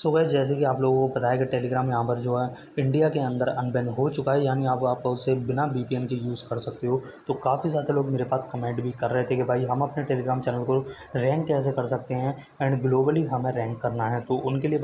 So guys जैसे कि आप लोगों को पता है कि टेलीग्राम यहाँ पर जो है इंडिया के अंदर अनबैन हो चुका है, यानी आप उसे बिना वीपीएन के यूज़ कर सकते हो। तो काफ़ी ज़्यादा लोग मेरे पास कमेंट भी कर रहे थे कि भाई हम अपने टेलीग्राम चैनल को रैंक कैसे कर सकते हैं एंड ग्लोबली हमें रैंक करना है। तो उनके लिए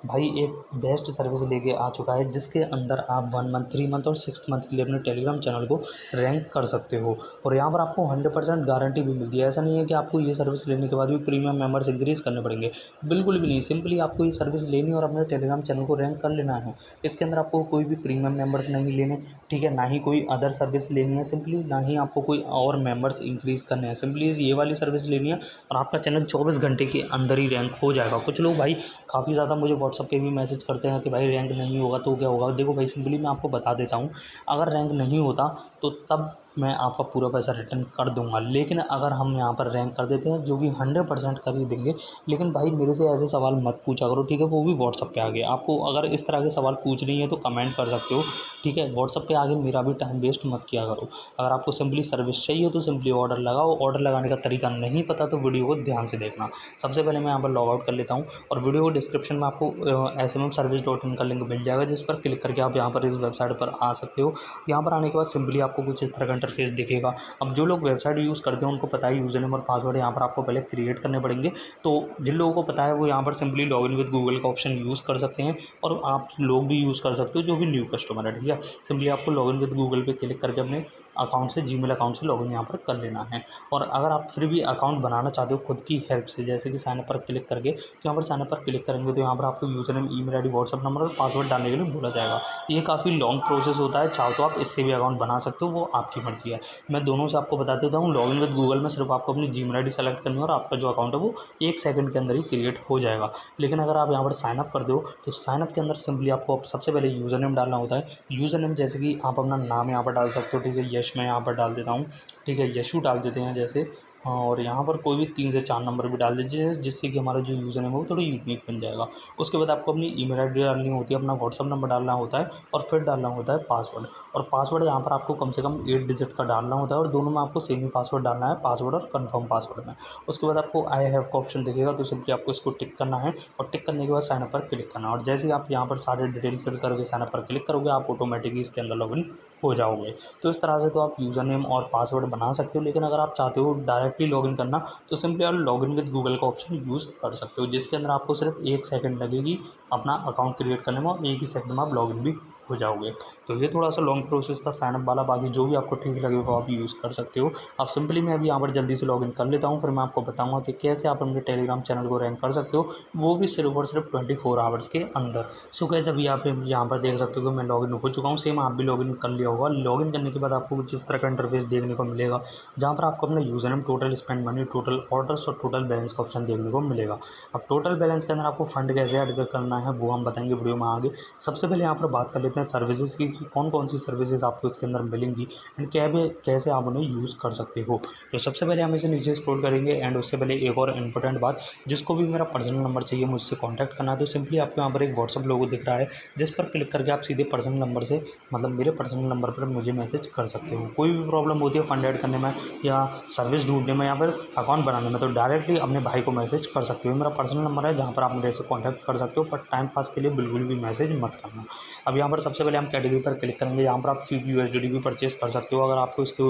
भाई एक बेस्ट सर्विस लेके आ चुका है, जिसके अंदर आप 1 मंथ 3 मंथ और 6 मंथ के लिए अपने टेलीग्राम चैनल को रैंक कर सकते हो। और यहाँ पर आपको 100% गारंटी भी मिलती है। ऐसा नहीं है कि आपको ये सर्विस लेने के बाद भी प्रीमियम मेंबर्स इंक्रीज़ करने पड़ेंगे, बिल्कुल भी नहीं। सिंपली आपको ये सर्विस लेनी और अपने टेलीग्राम चैनल को रैंक कर लेना है। इसके अंदर आपको कोई भी प्रीमियम मेंबर्स नहीं लेने, ठीक है, ना ही कोई अदर सर्विस लेनी है, सिंपली ना ही आपको कोई और मेंबर्स इंक्रीज़ करने हैं। सिंपली ये वाली सर्विस लेनी है और आपका चैनल 24 घंटे के अंदर ही रैंक हो जाएगा। कुछ लोग भाई काफ़ी ज़्यादा मुझे व्हाट्सअप पे भी मैसेज करते हैं कि भाई रैंक नहीं होगा तो क्या होगा। देखो भाई, सिंपली मैं आपको बता देता हूँ, अगर रैंक नहीं होता तो तब मैं आपका पूरा पैसा रिटर्न कर दूंगा। लेकिन अगर हम यहाँ पर रैंक कर देते हैं, जो कि 100% कर ही देंगे। लेकिन भाई मेरे से ऐसे सवाल मत पूछा करो, ठीक है, वो भी व्हाट्सअप पे आगे। आपको अगर इस तरह के सवाल पूछ रही हैं तो कमेंट कर सकते हो, ठीक है। व्हाट्सअप पे आगे मेरा भी टाइम वेस्ट मत किया करो। अगर आपको सिंपली सर्विस चाहिए तो सिंपली ऑर्डर लगाओ। ऑर्डर लगाने का तरीका नहीं पता तो वीडियो को ध्यान से देखना। सबसे पहले मैं यहाँ पर लॉग आउट कर लेता हूँ और वीडियो को डिस्क्रिप्शन में आपको SMMservice.in का लिंक मिल जाएगा, जिस पर क्लिक करके आप यहाँ पर इस वेबसाइट पर आ सकते हो। यहाँ पर आने के बाद सिंपली आपको कुछ इस तरह का इंटरफेस दिखेगा। अब जो लोग वेबसाइट यूज़ करते हैं उनको पता है यूज़र नेम और पासवर्ड यहाँ पर आपको पहले क्रिएट करने पड़ेंगे। तो जिन लोगों को पता है वो यहाँ पर सिंपली लॉगिन विद गूगल का ऑप्शन यूज़ कर सकते हैं, और आप लोग भी यूज़ कर सकते हो जो भी न्यू कस्टमर है, ठीक है। सिंपली आपको लॉगिन विद गूगल पे क्लिक करके अपने अकाउंट से, जीमेल अकाउंट से लॉगिन यहाँ पर कर लेना है। और अगर आप फिर भी अकाउंट बनाना चाहते हो खुद की हेल्प से, जैसे कि साइनअप पर क्लिक करके, तो यहाँ पर साइनअप पर क्लिक करेंगे तो यहाँ पर आपको user name, email ID, WhatsApp number और पासवर्ड डालने के लिए बोला जाएगा। ये काफ़ी लॉन्ग प्रोसेस होता है, चाहो तो आप इससे भी अकाउंट बना सकते हो, वो आपकी मर्जी है। मैं दोनों से आपको बता देता हूँ। लॉगिन विद गूगल में सिर्फ आपको अपनी जीमेल आईडी सेलेक्ट करनी है और आपका जो अकाउंट है वो 1 सेकंड के अंदर ही क्रिएट हो जाएगा। लेकिन अगर आप यहाँ पर साइनअप कर दो तो साइनअप के अंदर सिंपली आपको सबसे पहले यूज़र नेम डालना होता है। यूज़र नेम जैसे कि आप अपना नाम यहाँ पर डाल सकते हो, ठीक है। यश मैं यहाँ पर डाल देता हूँ, ठीक है। यशु डाल देते हैं जैसे। हाँ, और यहाँ पर कोई भी 3 से 4 नंबर भी डाल दीजिए, जिससे कि हमारा जो यूज़र नेम है वो थोड़ा यूनिक बन जाएगा। उसके बाद आपको अपनी ईमेल आईडी डालनी होती है, अपना व्हाट्सअप नंबर डालना होता है और फिर डालना होता है पासवर्ड। और पासवर्ड यहाँ पर आपको कम से कम 8 डिजिट का डालना होता है, और दोनों में आपको सेम ही पासवर्ड डालना है, पासवर्ड और कन्फर्म पासवर्ड में। उसके बाद आपको आई हैव का ऑप्शन दिखेगा, तो सिंपली आपको इसको टिक करना है और टिक करने के बाद साइनअप पर क्लिक करना है। और जैसे ही आप यहाँ पर सारे डिटेल फिल करके साइनअप पर क्लिक करोगे, आप ऑटोमेटिकली इसके अंदर लॉगिन हो जाओगे। तो इस तरह से तो आप यूज़र नेम और पासवर्ड बना सकते हो। लेकिन अगर आप चाहते हो डायरेक्टली लॉगिन करना, तो सिंपली आप लॉगिन विद गूगल का ऑप्शन यूज़ कर सकते हो, जिसके अंदर आपको सिर्फ 1 सेकंड लगेगी अपना अकाउंट क्रिएट करने में, और 1 ही सेकंड में आप लॉगिन भी हो जाओगे। तो ये थोड़ा सा लॉन्ग प्रोसेस था साइनअप वाला। बाकी जो भी आपको ठीक लगे वो आप यूज़ कर सकते हो। अब सिंपली मैं अभी यहाँ पर जल्दी से लॉगिन कर लेता हूँ, फिर मैं आपको बताऊँगा कि कैसे आप अपने टेलीग्राम चैनल को रैंक कर सकते हो, वो भी सिर्फ और सिर्फ 24 आवर्स के अंदर। सो गाइस अभी आप यहाँ पर देख सकते हो कि मैं लॉगिन हो चुका हूँ। सेम आप भी लॉगिन कर लिया होगा। लॉगिन करने के बाद आपको कुछ इस तरह का इंटरफेस देखने को मिलेगा, जहाँ पर आपको अपना user name, total spend money, total orders और टोटल बैलेंस का ऑप्शन देखने को मिलेगा। अब टोटल बैलेंस के अंदर आपको फंड कैसे ऐड करना है वो हम बताएंगे वीडियो में आगे। सबसे पहले यहाँ पर बात कर लेते हैं सर्विसेज की, कौन कौन सी सर्विसेज आपको इसके अंदर मिलेंगी एंड कैसे आप उन्हें यूज़ कर सकते हो। तो सबसे पहले हम इसे नीचे स्क्रॉल करेंगे, एंड उससे पहले एक और इम्पोर्टेंट बात, जिसको भी मेरा पर्सनल नंबर चाहिए मुझसे कॉन्टैक्ट करना है, तो सिंपली आपको यहाँ पर एक व्हाट्सअप लोगो दिख रहा है, जिस पर क्लिक करके आप सीधे पर्सनल नंबर से, मतलब मेरे पर्सनल नंबर पर मुझे मैसेज कर सकते हो। कोई भी प्रॉब्लम होती है फंड ऐड करने में या सर्विस ढूंढने में या फिर अकाउंट बनाने में, तो डायरेक्टली अपने भाई को मैसेज कर सकते हो। मेरा पर्सनल नंबर है जहाँ पर आप मेरे से कॉन्टैक्ट कर सकते हो, पर टाइम पास के लिए बिल्कुल भी मैसेज मत करना। अब यहाँ पर सबसे पहले हम कैटेगरी पर क्लिक करेंगे। यहाँ पर आप चीप USDT भी परचेस कर सकते हो। अगर आपको इसके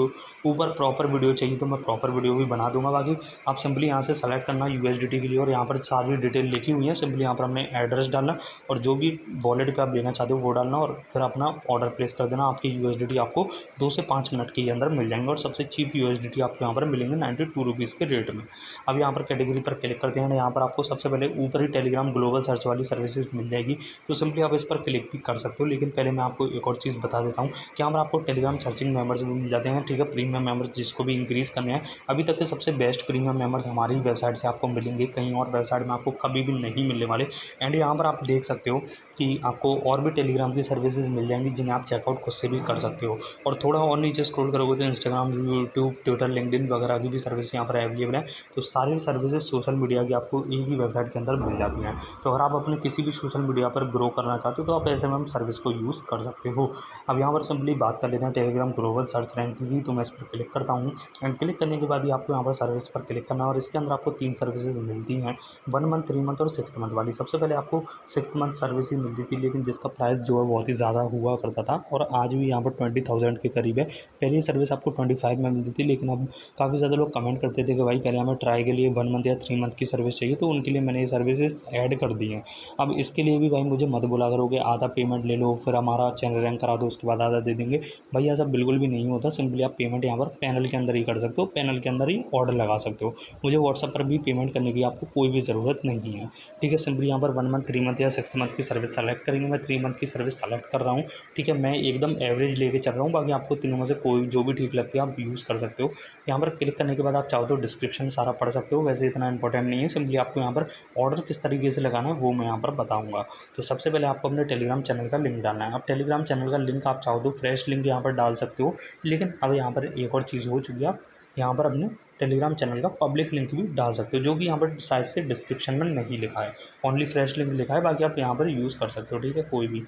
ऊपर प्रॉपर वीडियो चाहिए तो मैं प्रॉपर वीडियो भी बना दूंगा। बाकी आप सिंपली यहाँ से सेलेक्ट करना USDT के लिए, और यहाँ पर सारी डिटेल लिखी हुई है। सिंपली यहाँ पर हमने एड्रेस डालना और जो भी वॉलेट पे आप लेना चाहते हो वो डालना, और फिर अपना ऑर्डर प्लेस कर देना। आपकी USDT आपको 2 से 5 मिनट के अंदर मिल जाएंगे, और सबसे चीप USDT आपको यहाँ पर मिलेंगे 92 रुपीज़ के रेट में। अब यहाँ पर कैटेगरी पर क्लिक करते हैं। यहाँ पर आपको सबसे पहले ऊपर ही टेलीग्राम ग्लोबल सर्च वाली सर्विसेज मिल जाएगी, तो सिंपली आप इस पर क्लिक भी कर सकते हो। लेकिन पहले मैं आपको एक और चीज़ बता देता हूँ कि यहाँ पर आपको टेलीग्राम सर्चिंग मेंबर्स भी मिल जाते हैं, ठीक है। प्रीमियम मेंबर्स जिसको भी इंक्रीज़ करने हैं, अभी तक के सबसे बेस्ट प्रीमियम मेंबर्स हमारी वेबसाइट से आपको मिलेंगे, कहीं और वेबसाइट में आपको कभी भी नहीं मिलने वाले। एंड यहाँ पर आप देख सकते हो कि आपको और भी टेलीग्राम की सर्विसेज मिल जाएंगी, जिन्हें आप चेकआउट खुद से भी कर सकते हो। और थोड़ा और नीचे स्क्रॉल करोगे तो इंस्टाग्राम, यूट्यूब, ट्विटर, लिंक्डइन वगैरह की भी सर्विस यहाँ पर अवेलेबल है। तो सारी सर्विसेज सोशल मीडिया की आपको एक ही वेबसाइट के अंदर मिल जाती हैं। तो अगर आप अपने किसी भी सोशल मीडिया पर ग्रो करना चाहते हो तो आप SMM सर्विस को इसको यूज़ कर सकते हो। अब यहाँ पर सिंपली बात कर लेते हैं टेलीग्राम ग्लोबल सर्च रैंक की। तो मैं इस पर क्लिक करता हूँ एंड क्लिक करने के बाद ही आपको यहाँ पर सर्विस पर क्लिक करना है और इसके अंदर आपको 3 सर्विसेज मिलती हैं, 1 मंथ, 3 मंथ और 6 मंथ वाली। सबसे पहले आपको 6 मंथ सर्विस ही मिलती थी, लेकिन जिसका प्राइस जो है बहुत ही ज़्यादा हुआ करता था और आज भी यहाँ पर 20,000 के करीब है। पहली सर्विस आपको 25 में मिलती थी, लेकिन अब काफ़ी ज़्यादा लोग कमेंट करते थे कि भाई पहले हमें ट्राई के लिए 1 मंथ या 3 मंथ की सर्विस चाहिए, तो उनके लिए मैंने ये सर्विसेज ऐड कर दी हैं। अब इसके लिए भी भाई मुझे मत बोला करोगे आधा पेमेंट ले लो फिर हमारा चैनल रैंक करा दो उसके बाद आधा दे देंगे। भाई ऐसा बिल्कुल भी नहीं होता। सिंपली आप पेमेंट यहाँ पर पैनल के अंदर ही कर सकते हो, पैनल के अंदर ही ऑर्डर लगा सकते हो। मुझे व्हाट्सएप पर भी पेमेंट करने की आपको कोई भी ज़रूरत नहीं है। ठीक है, सिंपली यहाँ पर 1 मंथ, 3 मंथ या 6 मंथ की सर्विस सेलेक्ट करेंगे। मैं 3 मंथ की सर्विस सेलेक्ट कर रहा हूँ। ठीक है, मैं एकदम एवरेज लेके चल रहा हूँ, बाकी आपको तीनों में से कोई जो भी ठीक लगती है आप यूज़ कर सकते हो। यहाँ पर क्लिक करने के बाद आप चाहो तो डिस्क्रिप्शन सारा पढ़ सकते हो, वैसे इतना इंपॉर्टेंट नहीं है। सिंपली आपको यहाँ पर ऑर्डर किस तरीके से लगाना है वो मैं यहाँ पर बताऊँगा। तो सबसे पहले आपको अपने टेलीग्राम चैनल का लिंक डालना है। अब टेलीग्राम चैनल का लिंक आप चाहो तो फ्रेश लिंक यहाँ पर डाल सकते हो, लेकिन अब यहाँ पर एक और चीज़ हो चुकी है, आप यहाँ पर अपने टेलीग्राम चैनल का पब्लिक लिंक भी डाल सकते हो, जो कि यहाँ पर शायद से डिस्क्रिप्शन में नहीं लिखा है, ओनली फ्रेश लिंक लिखा है। बाकी आप यहाँ पर यूज़ कर सकते हो। ठीक है, कोई भी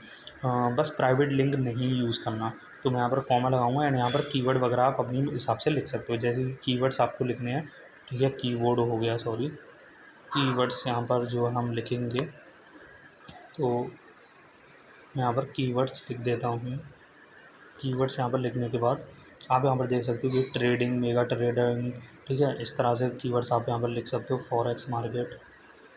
बस प्राइवेट लिंक नहीं यूज़ करना। तो मैं यहाँ पर कॉमा लगाऊंगा एंड यहाँ पर कीवर्ड वगैरह आप अपने हिसाब से लिख सकते हो, जैसे कि कीवर्ड्स आपको लिखने हैं। ठीक है, कीवर्ड हो गया, सॉरी, कीवर्ड्स यहाँ पर जो हम लिखेंगे, तो मैं यहाँ पर कीवर्ड्स लिख देता हूँ। कीवर्ड्स यहाँ पर लिखने के बाद आप यहाँ पर देख सकते हो कि ट्रेडिंग, मेगा ट्रेडिंग, ठीक है, इस तरह से कीवर्ड्स आप यहाँ पर लिख सकते हो, फॉरेक्स मार्केट।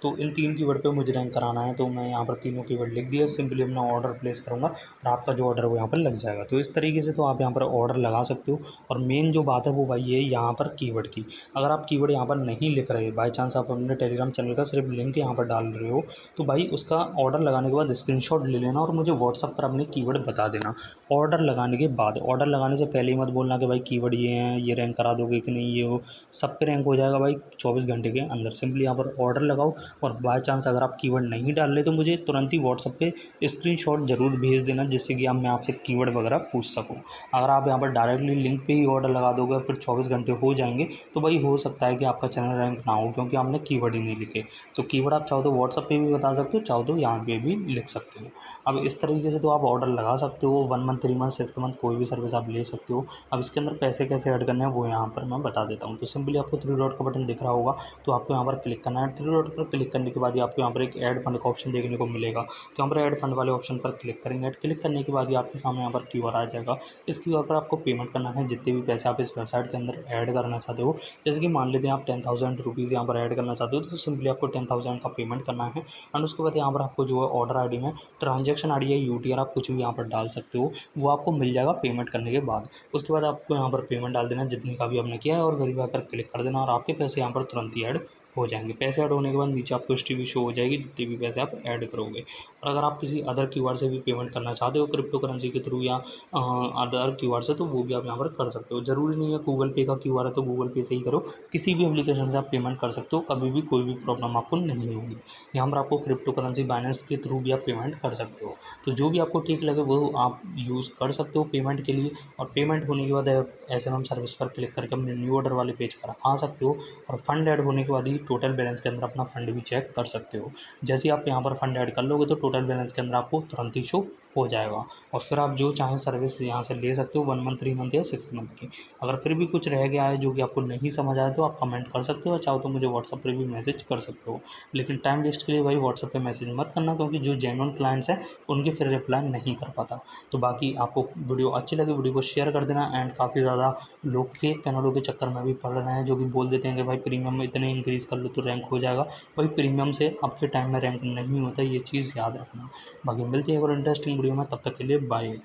तो इन 3 कीवर्ड पे मुझे रैंक कराना है, तो मैं यहाँ पर तीनों कीवर्ड लिख दिया। सिंपली अपना ऑर्डर प्लेस करूँगा और आपका जो ऑर्डर है वो यहाँ पर लग जाएगा। तो इस तरीके से तो आप यहाँ पर ऑर्डर लगा सकते हो। और मेन जो बात है वो भाई ये यहाँ पर कीवर्ड की, अगर आप कीवर्ड यहाँ पर नहीं लिख रहे, बाई चांस आप अपने टेलीग्राम चैनल का सिर्फ लिंक यहाँ पर डाल रहे हो, तो भाई उसका ऑर्डर लगाने के बाद स्क्रीनशॉट ले लेना और मुझे व्हाट्सअप पर अपने कीवर्ड बता देना ऑर्डर लगाने के बाद। ऑर्डर लगाने से पहले ही मत बोलना कि भाई कीवर्ड ये हैं, ये रैंक करा दोगे कि नहीं, ये वो सब पे रैंक हो जाएगा भाई 24 घंटे के अंदर। सिंपली यहाँ पर ऑर्डर लगाओ और बाय चांस अगर आप कीवर्ड नहीं डाल रहे तो मुझे तुरंत ही व्हाट्सएप पे स्क्रीनशॉट ज़रूर भेज देना, जिससे कि मैं आपसे कीवर्ड वगैरह पूछ सकूं। अगर आप यहाँ पर डायरेक्टली लिंक पे ही ऑर्डर लगा दोगे फिर 24 घंटे हो जाएंगे, तो भाई हो सकता है कि आपका चैनल रैंक ना हो, क्योंकि आपने कीवर्ड ही नहीं लिखे। तो कीवर्ड आप चाहो तो व्हाट्सएप पे भी बता सकते हो, चाहो तो यहाँ पे भी लिख सकते हो। अब इस तरीके से तो आप ऑर्डर लगा सकते हो। 1 मंथ, 3 मंथ, 6 मंथ कोई भी सर्विस आप ले सकते हो। अब इसके अंदर पैसे कैसे ऐड करने हैं वो यहाँ पर मैं बता देता हूँ। तो सिंपली आपको 3 डॉट का बटन दिख रहा होगा, तो आपको यहाँ पर क्लिक करना है। 3 डॉट पर क्लिक करने के बाद ही आपको यहाँ पर एक ऐड फंड का ऑप्शन देखने को मिलेगा। तो यहाँ पर ऐड फंड वाले ऑप्शन पर क्लिक करेंगे। क्लिक करने के बाद ही आपके सामने यहाँ पर क्यूआर आ जाएगा। इस क्यूआर पर आपको पेमेंट करना है, जितने भी पैसे आप इस वेबसाइट के अंदर ऐड करना चाहते हो। जैसे कि मान लेते हैं आप 10,000 रुपीज़ यहाँ पर ऐड करना चाहते हो, तो सिंपली आपको 10,000 का पेमेंट करना है। एंड उसके बाद यहाँ पर आपको जो है ऑर्डर आईडी में ट्रांजैक्शन आईडी या यूटीआर आप कुछ भी यहाँ पर डाल सकते हो, वो आपको मिल जाएगा पेमेंट करने के बाद। उसके बाद आपको यहाँ पर पेमेंट डाल देना जितने का भी आपने किया है और वेरीफाई पर क्लिक कर देना और आपके पैसे यहाँ पर तुरंत ही ऐड हो जाएंगे। पैसे ऐड होने के बाद नीचे आपको हिस्ट्री भी शो हो जाएगी जितने भी पैसे आप ऐड करोगे। और अगर आप किसी अदर क्यूआर से भी पेमेंट करना चाहते हो क्रिप्टो करेंसी के थ्रू या अदर क्यूआर से, तो वो भी आप यहाँ पर कर सकते हो। ज़रूरी नहीं है गूगल पे का क्यूआर है तो गूगल पे से ही करो, किसी भी एप्लीकेशन से आप पेमेंट कर सकते हो, कभी भी कोई भी प्रॉब्लम आपको नहीं होगी। यहाँ पर आपको क्रिप्टो करेंसी बाइनेंस के थ्रू भी आप पेमेंट कर सकते हो। तो जो भी आपको ठीक लगे वो आप यूज़ कर सकते हो पेमेंट के लिए। और पेमेंट होने के बाद एसएमएम सर्विस पर क्लिक करके अपने न्यू ऑर्डर वाले पेज पर आ सकते हो और फंड ऐड होने के बाद ही टोटल बैलेंस के अंदर अपना फंड भी चेक कर सकते हो। जैसे आप यहाँ पर फंड ऐड कर लोगे तो टोटल बैलेंस के अंदर आपको तुरंत ही शो हो जाएगा और फिर आप जो चाहें सर्विस यहाँ से ले सकते हो 1 मंथ, 3 मंथ या 6 मंथ की। अगर फिर भी कुछ रह गया है जो कि आपको नहीं समझ आया तो आप कमेंट कर सकते हो, चाहो तो मुझे व्हाट्सएप पर भी मैसेज कर सकते हो। लेकिन टाइम वेस्ट के लिए भाई व्हाट्सएप पे मैसेज मत करना, क्योंकि जो जेन्युइन क्लाइंट्स हैं उनके फिर रिप्लाई नहीं कर पाता। तो बाकी आपको वीडियो अच्छी लगी वीडियो को शेयर कर देना। एंड काफ़ी ज़्यादा लोग फेक पैनलों के चक्कर में भी पड़ रहे हैं, जो कि बोल देते हैं कि भाई प्रीमियम में इतने इंक्रीज़ कर लो तो रैंक हो जाएगा। भाई प्रीमियम से आपके टाइम में रैंक नहीं होता, ये चीज़ याद रखना। बाकी मिलती है एक और इंटरेस्टिंग वीडियो में, तब तक के लिए बाय।